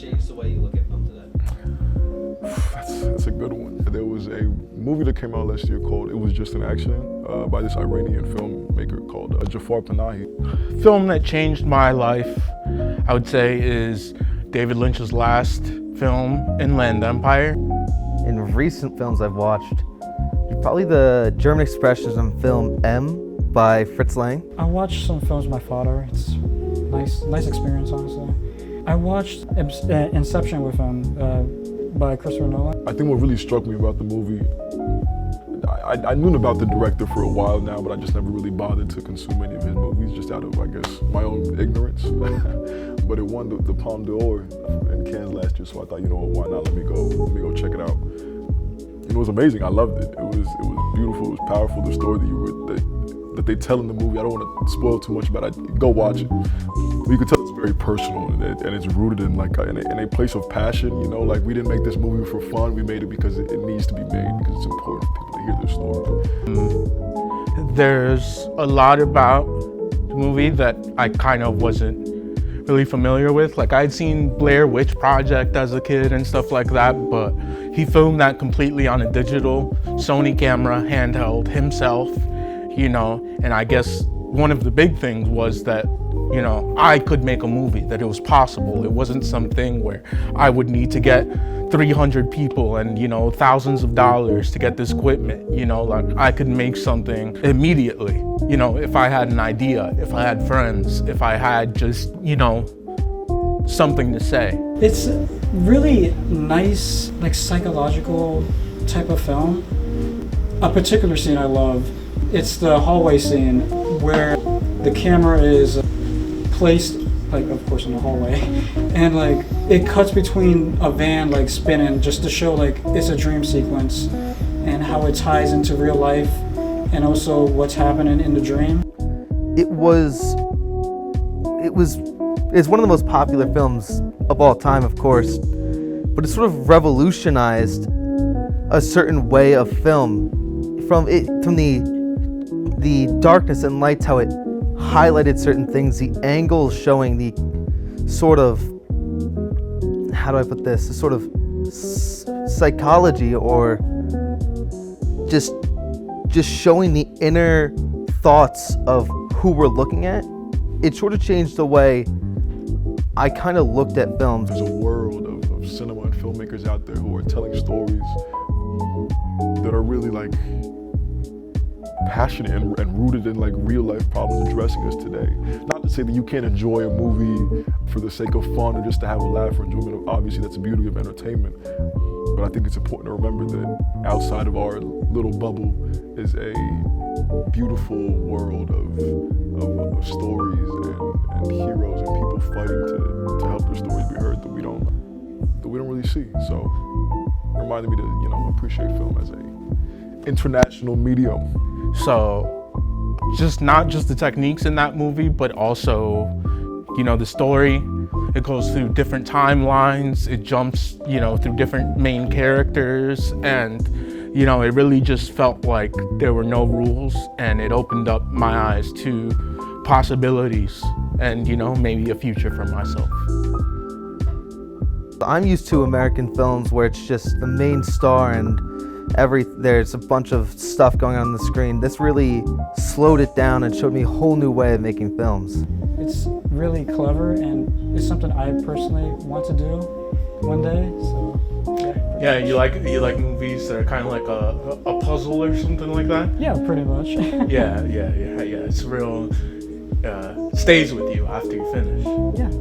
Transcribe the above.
changed the way you look at film today? That's a good one. There was a movie that came out last year called It Was Just an Accident by this Iranian filmmaker called Jafar Panahi. Film that changed my life, I would say, is David Lynch's last film, Inland Empire. In recent films I've watched, probably the German Expressionism film M by Fritz Lang. I watched some films with my father. It's nice experience, honestly. I watched Inception with him by Christopher Nolan. I think what really struck me about the movie, I knew about the director for a while now, but I just never really bothered to consume any of his movies, just out of, I guess, my own ignorance. But it won the Palme d'Or in Cannes last year, so I thought, you know what, why not? Let me go check it out. It was amazing. I loved it. It was beautiful. It was powerful. The story that they tell in the movie. I don't want to spoil too much about it. Go watch it. But you can tell it's very personal, and it's rooted in in a place of passion. You know, like we didn't make this movie for fun. We made it because it needs to be made, because it's important for people to hear their story. There's a lot about the movie that I kind of wasn't really familiar with. Like, I'd seen Blair Witch Project as a kid and stuff like that, but he filmed that completely on a digital Sony camera, handheld, himself, you know, and I guess one of the big things was that, you know, I could make a movie, that it was possible. It wasn't something where I would need to get 300 people and, you know, thousands of dollars to get this equipment, you know, like I could make something immediately, you know, if I had an idea, if I had friends, if I had just, you know, something to say. It's really nice, like psychological type of film. A particular scene I love, it's the hallway scene where the camera is placed, like, of course, in the hallway, and like it cuts between a van like spinning just to show like it's a dream sequence and how it ties into real life and also what's happening in the dream. It's one of the most popular films of all time, of course, but it sort of revolutionized a certain way of film from the darkness and lights, how it highlighted certain things, the angles showing the sort of, how do I put this, the sort of psychology, or just showing the inner thoughts of who we're looking at. It sort of changed the way I kind of looked at films. There's a world of cinema and filmmakers out there who are telling stories that are really like passionate and rooted in like real life problems addressing us today. Not to say that you can't enjoy a movie for the sake of fun or just to have a laugh or enjoyment. Obviously, that's the beauty of entertainment. But I think it's important to remember that outside of our little bubble is a beautiful world of stories and heroes and people fighting to help their stories be heard that we don't really see. So it reminded me to, you know, appreciate film as a international medium. So not just the techniques in that movie, but also, you know, the story. It goes through different timelines. It jumps, you know, through different main characters, and, you know, it really just felt like there were no rules, and it opened up my eyes to possibilities and, you know, maybe a future for myself. I'm used to American films where it's just the main star and there's a bunch of stuff going on the screen. This really slowed it down and showed me a whole new way of making films. It's really clever, and it's something I personally want to do one day. So Yeah, you like movies that are kind of like a puzzle or something like that? yeah, pretty much. Yeah. It's real, stays with you after you finish. Yeah.